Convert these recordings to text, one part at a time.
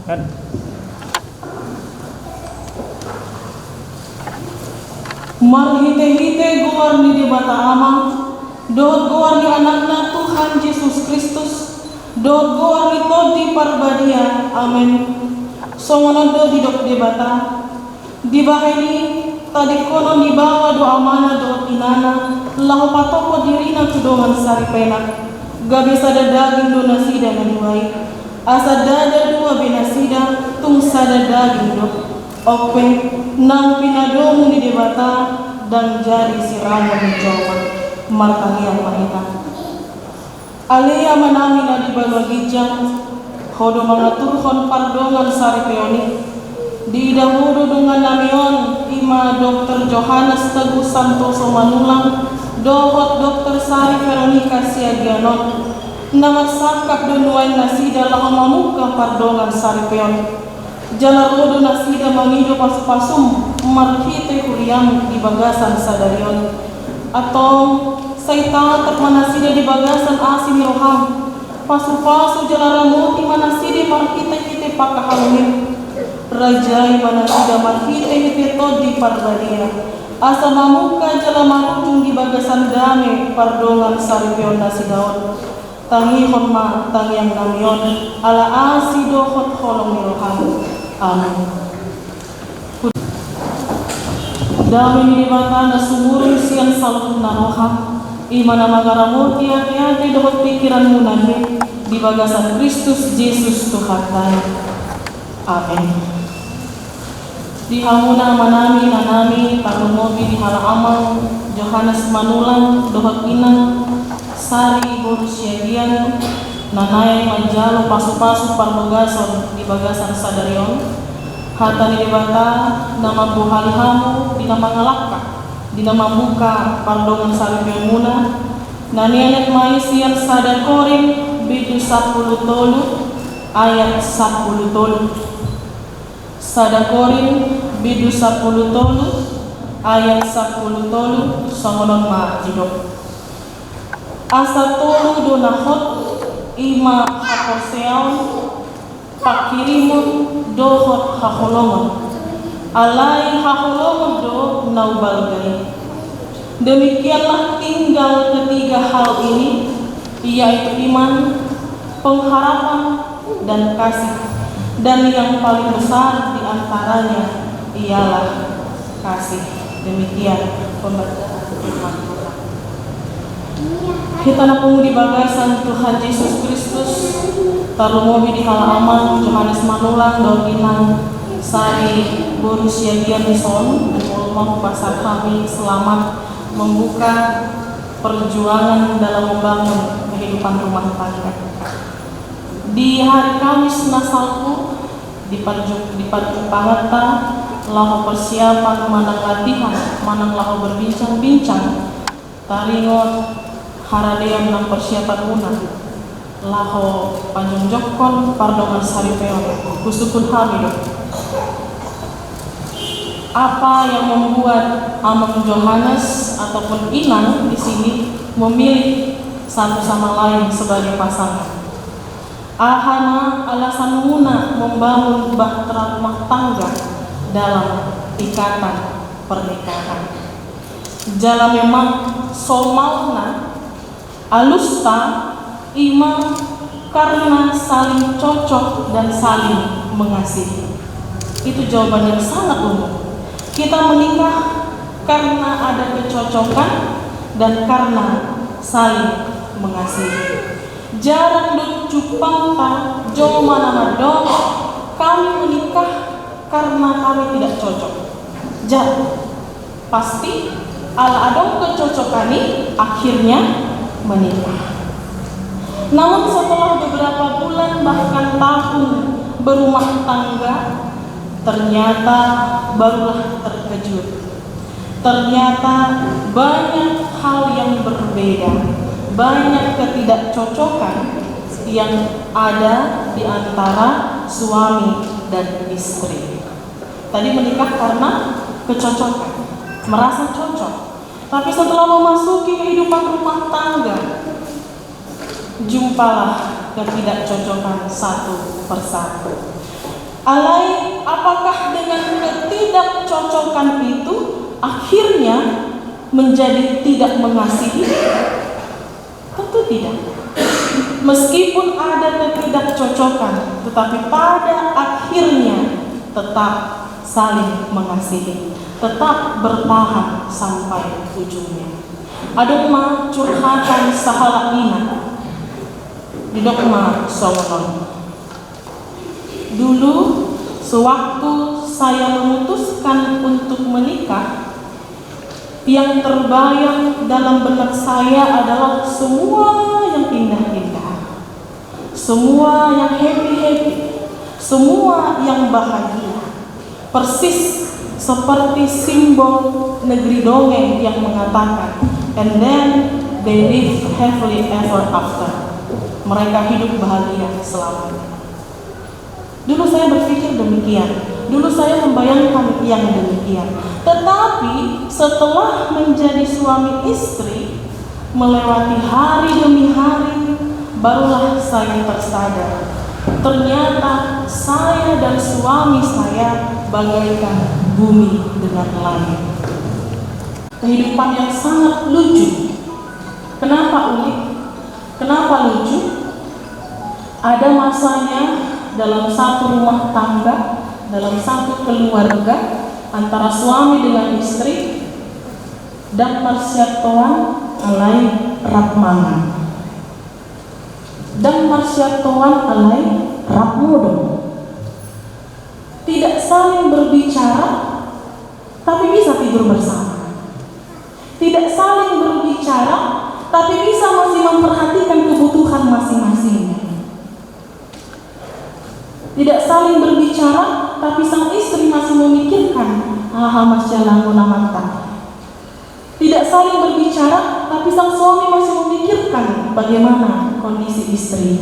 Kan? Marhite-hite guarni di bata ama, dohot guarni anakna Tuhan Yesus Kristus, dohot guarni todi parbadia, amin. Songono do hidop di bata, di bahini tadi kono di bawah doa mana doa inana, lahu patoko dirina tudongan sari penak, gabi sada daging do nasida naniwai, asa dada dua binasida tung sada daging do, ope nang pinadomu di debata dan jari sirama menjawab martangian mahita. Alea manamina di bawah gijang, hodo mengaturkan pardongan sari peoni. Di dahulu dengan namion ima Dr. Johannes Teguh Santoso Manulang, dohot Dr. Sari Veronica Siagianon, nama sakap donuai nasida lahu mamuka pardongan sari peon. Jalarodo nasida mangido pas-pasum marhite kuriam di bagasan sadarion, atau saita termanasida di bagasan asin roham, pasu-pasu jalaramuti manasida marhite-hite pakahalungin. Rajai manasida marhite-hite todi parbadia, asa mamuka jala marujung di bagasan dame pardongan sari peon nasidaon. Tangi horma tangiang namion ala asido hot holong niroham. Amin. Dami ni bata na sumurong siang salut na roham, imana magaramoti ati-ati dohot pikiran munami di bagasan Kristus Yesus Tuhan tayo. Amin. Di hamuna manami nanami tarumobi di halaman Johannes Manulang dohot inang Sari Borusiagian nanay manjalo pasu-pasu parlogason di bagasan sadarion, hata ni debata nama buhali hamu di nama ngalakka di nama buka pardongan sari pemuna nanianet maisian sadakorin bidu 10 tolu ayat 10 tolu. Sadakorin bidu 10 tolu ayat 10 tolu songonon ma jidok. Asa tolu do nahot ima hakoseaon pakirimun dohot haholongon alai haholongon do naubalgai. Demikianlah tinggal ketiga hal ini, yaitu iman, pengharapan, dan kasih, dan yang paling besar di antaranya ialah kasih. Demikian pembacaan firman Tuhan. Kita napung di bagasan Tuhan Yesus Kristus, tarumobi di halaman Johannes Manulang Doginang Sari Borusiagian Nison, mau pasar kami selamat membuka perjuangan dalam membangun kehidupan rumah tangga. Di hari Kamis Nasalku di Pangata lahu persiapan manang latihan, manang lahu berbincang-bincang, taringon haradean nang persiapan una laho panjonjokon pardongan sari peon kusukun hamido. Apa yang membuat Amang Johannes ataupun Inang di sini memilih satu sama lain sebagai pasangan? Ahana alasan muna membangun bahtera rumah tangga dalam ikatan pernikahan. Jala memang somalna alusta ima karena saling cocok dan saling mengasihi. Itu jawaban yang sangat umum. Kita menikah karena ada kecocokan dan karena saling mengasihi. Jarang cupang jauh mana dong kami menikah karena kami tidak cocok. Jarang. Pasti ala adong kecocokan ini akhirnya menikah. Namun setelah beberapa bulan bahkan tahun berumah tangga, ternyata barulah terkejut. Ternyata banyak hal yang berbeda, banyak ketidakcocokan yang ada di antara suami dan istri. Tadi menikah karena kecocokan, merasa cocok. Tapi setelah memasuki kehidupan rumah tangga, jumpalah ketidakcocokan satu persatu. Alai, apakah dengan ketidakcocokan itu akhirnya menjadi tidak mengasihi? Tentu tidak. Meskipun ada ketidakcocokan, tetapi pada akhirnya tetap saling mengasihi, tetap bertahan sampai ujungnya. Adokma curhatan sahalakina di dogma Solomon. Dulu sewaktu saya memutuskan untuk menikah, yang terbayang dalam benak saya adalah semua yang indah-indah, semua yang happy-happy, semua yang bahagia. Persis seperti simbol negeri dongeng yang mengatakan, and then they live happily ever after. Mereka hidup bahagia selamanya. Dulu saya berpikir demikian, dulu saya membayangkan yang demikian. Tetapi setelah menjadi suami istri, melewati hari demi hari, barulah saya tersadar, ternyata saya dan suami saya bagaikan bumi dengan langit. Kehidupan yang sangat lucu. Kenapa unik? Kenapa lucu? Ada masanya dalam satu rumah tangga, dalam satu keluarga, antara suami dengan istri, dan marsyatoan alai rapmangan, dan marsyatoan alai rapmudon. Tidak saling berbicara, tapi bisa tidur bersama. Tidak saling berbicara, tapi bisa masih memperhatikan kebutuhan masing-masingnya. Tidak saling berbicara, tapi sang istri masih memikirkan masyalangu namanta. Tidak saling berbicara, tapi sang suami masih memikirkan bagaimana kondisi istri.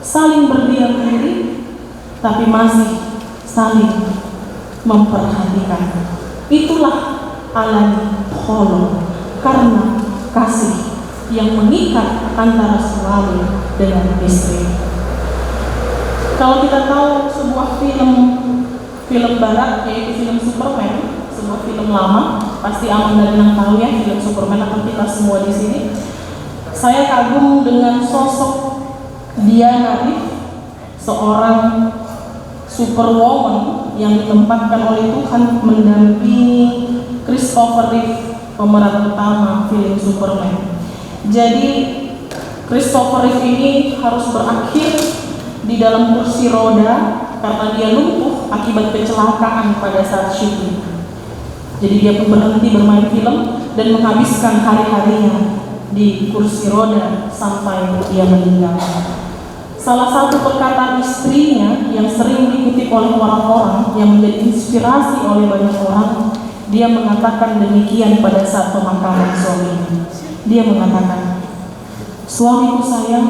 Saling berdiam diri, tapi masih saling memperhatikan. Itulah alani holo, karena kasih yang mengikat antara suami dengan istri. Kalau kita tahu sebuah film barat, yaitu film Superman, sebuah film lama, pasti Amang dan Inang tahu ya film Superman, atau kita semua di sini. Saya kagum dengan sosok Diana Rigg, seorang superwoman yang ditempatkan oleh Tuhan mendampingi Christopher Reeve, pemeran utama film Superman. Jadi Christopher Reeve ini harus berakhir di dalam kursi roda karena dia lumpuh akibat kecelakaan pada saat syuting. Jadi dia pun berhenti bermain film dan menghabiskan hari-harinya di kursi roda sampai dia meninggal. Salah satu perkataan istrinya yang sering dikutip oleh orang-orang, yang menjadi inspirasi oleh banyak orang, dia mengatakan demikian pada saat pemakaman suaminya. Dia mengatakan, "Suamiku sayang,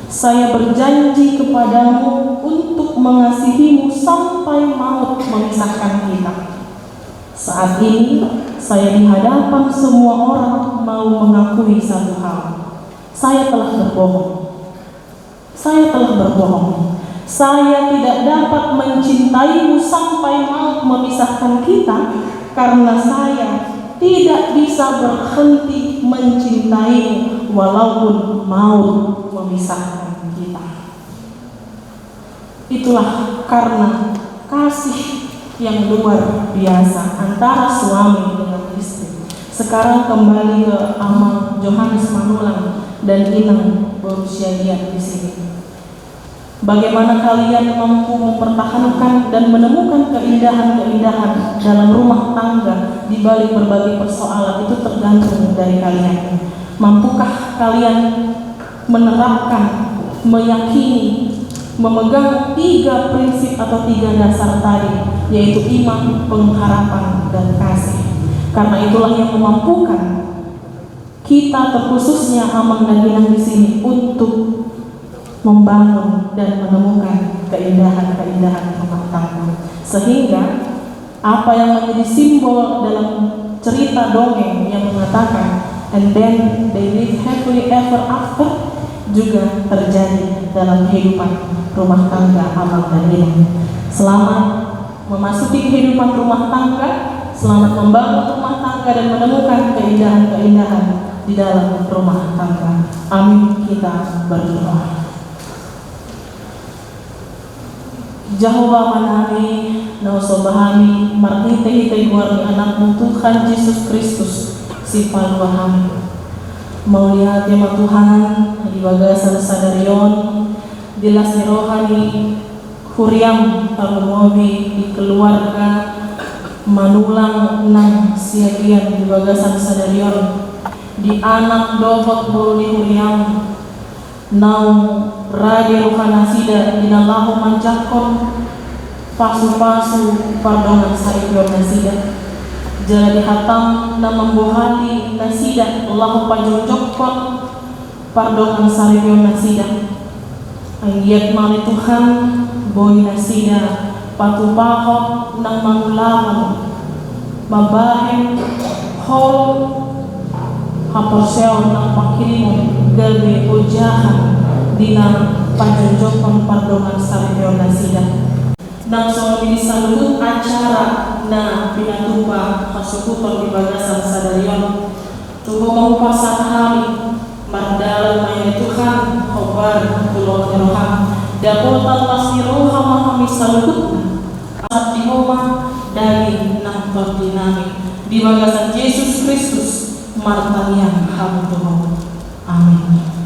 saya berjanji kepadamu untuk mengasihimu sampai maut memisahkan kita. Saat ini saya di hadapan semua orang mau mengakui satu hal. Saya telah berbohong. Saya telah berbohong. Saya tidak dapat mencintaimu sampai maut memisahkan kita karena saya tidak bisa berhenti mencintaimu walaupun maut memisahkan kita." Itulah karena kasih yang luar biasa antara suami dengan istri. Sekarang kembali ke Amang Johannes Manulang dan Inang Borusiadia di sini. Bagaimana kalian mampu mempertahankan dan menemukan keindahan-keindahan dalam rumah tangga di balik berbagai persoalan, itu tergantung dari kalian. Mampukah kalian menerapkan, meyakini, memegang 3 prinsip atau 3 dasar tadi, yaitu iman, pengharapan, dan kasih. Karena itulah yang memampukan kita, terkhususnya Amang dan Inang di sini, untuk membangun dan menemukan keindahan-keindahan rumah tangga. Sehingga apa yang menjadi simbol dalam cerita dongeng yang mengatakan and then they live happily ever after juga terjadi dalam kehidupan rumah tangga amal dan iman. Selamat memasuki kehidupan rumah tangga, selamat membangun rumah tangga dan menemukan keindahan-keindahan di dalam rumah tangga. Amin. Kita berdoa. Jehovah manami na usobahami marhite-hite guarni anakmu Tuhan Yesus Kristus si palwahami. Mau lihat ya Tuhan di bagasan sadarion jelas ni rohani Huriam Talumobi di keluarga manulang nang siagian di bagasan sadarion di anak dohot bulu di Huriam nau radi rohana sida di nalahu manjakon pasu-pasu pardongan saripion nasida jala dihatam na membohali nasida Allahu panjojokon pardongan saripion nasida ayat mali Tuhan boy nasida patupahot nang mangulaman mabahem hol haporseo nang pakirimon gabe ujahan dina panjojokon pardongan saripion nasida nang soalnya salut acara na pinatupa kasukuton di bagasan sadarion tubuh maupasang hari mardalan maya Tuhan khobar tulong roham dapotan pasti roham mahami salut asap di homa dari nang tordinami di bagasan Yesus Kristus martanian ham Tuhan. Amin.